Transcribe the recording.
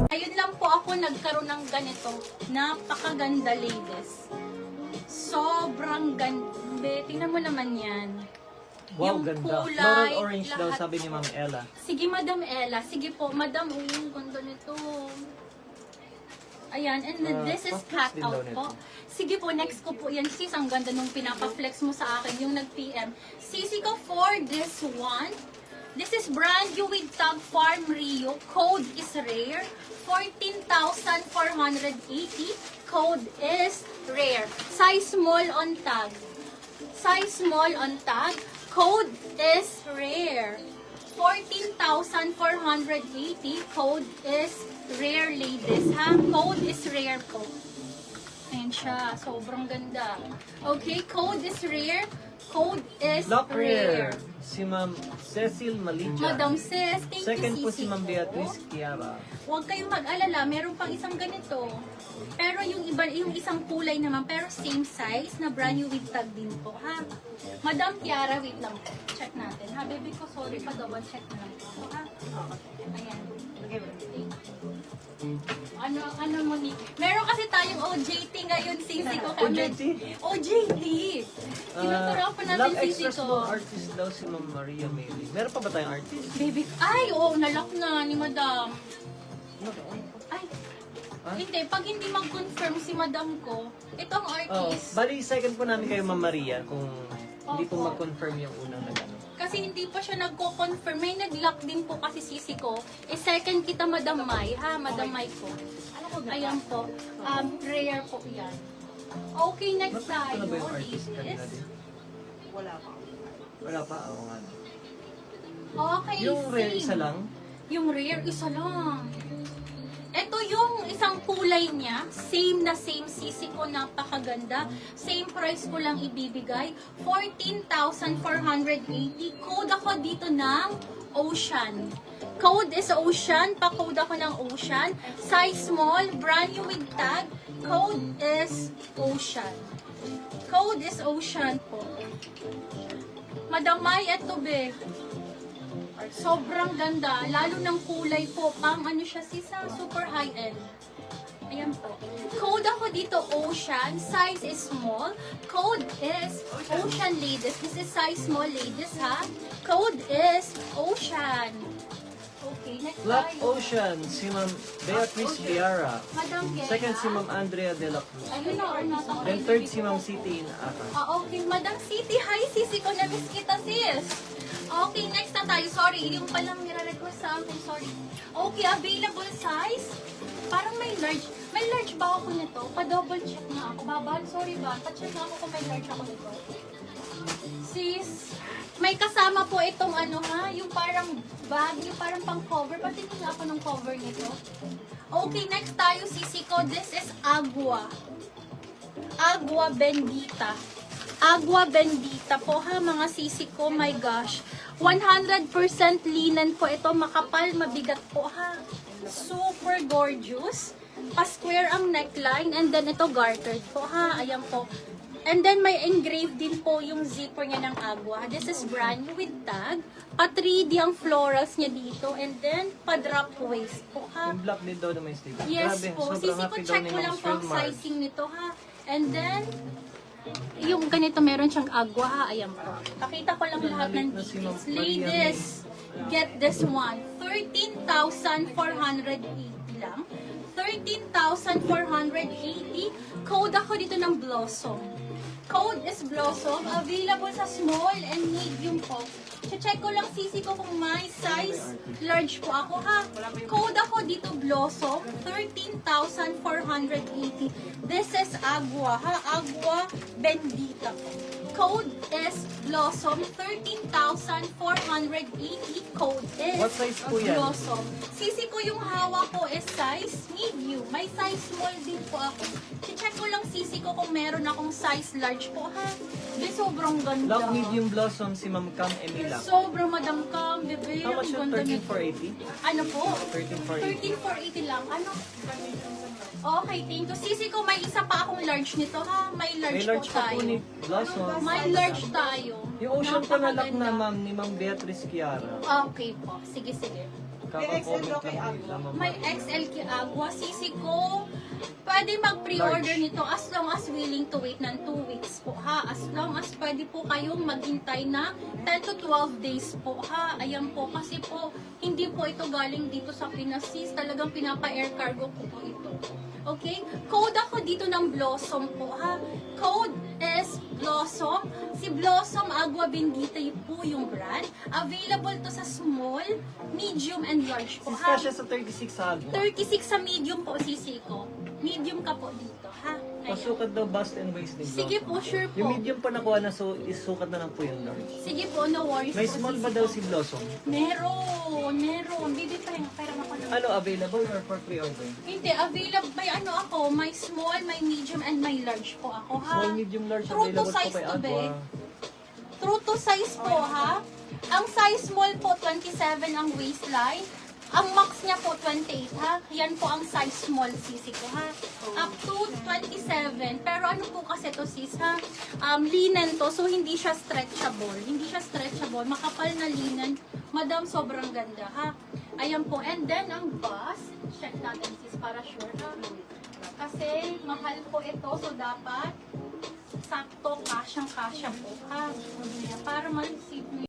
Ayun lang po ako nagkaroon ng ganito. Napakaganda, ladies. Sobrang ganda. Tingnan mo naman yan. Wow, Yung ganda. kulay, Floral orange daw, lahat. sabi ni Ma'am Ella. Sige, Madam Ella. Sige po, Madam. Yung ganda nito. Ayan, and then this is cut pa-flex din daw out nito. po. Sige po, next ko po yan. Sis, ang ganda nung pinapa-flex mo sa akin, yung nag-PM. Sisi ko for this one. This is brand new with Tag Farm Rio. Code is rare. 14,480. Code is rare. Size small on tag. Size small on tag. Code is rare. 14,480. Code is rare, ladies. Ha? Code is rare po. Ayan siya. Sobrang ganda. Okay, code is rare. Code is Lock rare. rare. Si Ma'am Cecil Malija. Madam Sis, thank Second you, po si Sisi Ma'am ko. Beatrice Kiara. Huwag kayong mag-alala, meron pang isang ganito. Pero yung iba, yung isang kulay naman, pero same size na brand new with tag din po, ha? Madam Kiara, wait lang po. Check natin, ha? Baby ko, sorry pa, double check na lang po, ha? Ayan. Ano mo ni? Meron kasi tayong OJT ngayon, Sisi ko. OJT? OJT! Tinuturo po natin, Love Sisi Express ko. mo artist daw si Ma'am Maria Mary. Meron pa ba tayong artist? Baby, ay, oo, nalock na ni Madam. Ay, Ha? hindi, pag hindi mag-confirm si Madam ko, itong Oh, artist, bali second po namin kayo Ma'am Maria kung hindi po Opo. mag-confirm yung unang nag-ano. kasi hindi pa siya nagko-confirm, may nag-lock din po kasi Sisi ko. Second kita Madam Mai, ha, Madam Mai ko. Ayan po, rare po yan. Okay, next Napakita tayo na ba yung artist kanina is, din? Wala pa, oo nga. okay, Yung rare same. isa lang? Yung rare, isa lang. Ito yung isang kulay niya. Same na same, Sisi ko. Napakaganda. Same price ko lang ibibigay. 14,480. Code ako dito ng Ocean. Code is Ocean. Pa-code ako ng Ocean. Size small. Brand new with tag. Code is Ocean. Code is Ocean po. Madam Mai, eto be. Sobrang ganda. Lalo ng kulay po. Pang ano siya, sisa, super high-end. Ayan po. Code ako dito, Ocean. Size is small. Code is Ocean, ladies. This is size small, ladies, ha? Code is Ocean. Okay, next Black tayo. Ocean, si Ma'am Beatrice Kiara. Madam Kela. Second si Ma'am Andrea De La Cruz. Ayun na, or not ako. Then third si Ma'am City Inaakan. Okay, Madam City. Hi, Sisi ko. Na-miss kita, sis. Okay, next na tayo. Sorry, yung palang nire-request sa akin. Sorry. Okay, available size. Parang may large. May large ba ako nito? Pa-double check na ako. Babal, sorry ba? Pa-check na ako kung may large ako nito. Sis, may kasama po itong ano ha, yung parang bag, yung parang pang cover. Patingin nga ako ng cover nito. Okay, next tayo, Sisi ko. This is Agua. Agua Bendita. Agua Bendita po ha, mga Sisi ko. My gosh. 100% linen po ito. Makapal, mabigat po ha. Super gorgeous. Pa-square ang neckline. And then ito gartered po ha. Ayan po. And then may engraved din po yung zipper niya ng Agua. This is brand new with tag. Pa-3D ang florals niya dito. And then pa-drop waist po ha. Yung black din daw na may sleeve. Yes Grabe, po. sobrang Sisi ko, happy daw check ni ko Ma'am lang po ang Swilmar. sizing nito ha. And then, yung ganito meron siyang agwa ha. Ayan po. Pakita ko lang lahat ng Na si Ma'am details. Maria Ladies, get this one. 13,480 lang. 13,480. Code ako dito ng Blossom. Code is Blossom. Available sa small and medium po. Check ko lang Sisi ko kung may size large po ako ha. Code ako dito Blossom. 13,480. This is Agua ha. Agua Bendita po. Code is Blossom. 13,480. Code is What size po yan? Blossom. Sisi ko yung hawak ko is size medium. May size small din po ako. Check ko lang Sisi ko kung meron akong size large po ha. Di sobrang ganda. Black medium blossom si Ma'am Cam Emila. Sobrang Madam Cam, bebe. How much Ang yung ganda nito. 13,480? Ano po? 13,480. 13,480 lang. Ano? Okay, thank you. Sisi ko, may isa pa akong large nito ha. May May large, large po pa tayo. po ni Blossom. May large tayo. Yung ocean panalak na Napakaganda. ma'am ni Ma'am Beatrice Kiara. Okay po. Sige, sige. Kaka-comment lang nila ma'am. May XL kay Agua. Sisi ko, pwede mag-pre-order Large. nito as long as willing to wait ng 2 weeks po ha. As long as pwede po kayong maghintay na 10 to 12 days po ha. Ayan po, kasi po, hindi po ito galing dito sa Pinas sis. Talagang pinapa-air cargo ko po ito. Okay? Code ako dito ng Blossom po ha. Code is Blossom. Si Blossom Agua Bendita po yung brand. Available to sa small, medium, and large po Sis ha. siya sa 36 agwa. 36 sa medium po, sisi ko. Medium ka po dito, ha? Ayan. Pasukat daw bust and waist ni Blossom. Sige po, sure po. Yung medium pa nakuha na, so isukat na lang po yung large. Sige po, no worries May po, small sisi ba daw ko. si Blossom? Meron. Bibi pa rin, pera ako lang. Ano, available or for pre-order? Hindi, available. May ano ako, may small, may medium, and may large po ako, ha? Small, medium, large, True to available po size kay to, be. Agwa. True to size po, ha? Ang size small po, 27 ang waistline. Ang max niya po, 28, ha? Yan po ang size small, sisi ko, ha? Up to 27. Pero ano po kasi to, sis, ha? Linen to, so hindi siya stretchable. Hindi siya stretchable. Makapal na linen. Madam, sobrang ganda, ha? Ayan po. And then, ang bust, check natin, sis, para sure, ha? Kasi, mahal po ito, so dapat sakto, kasyang-kasya po, ha? Para ma-receive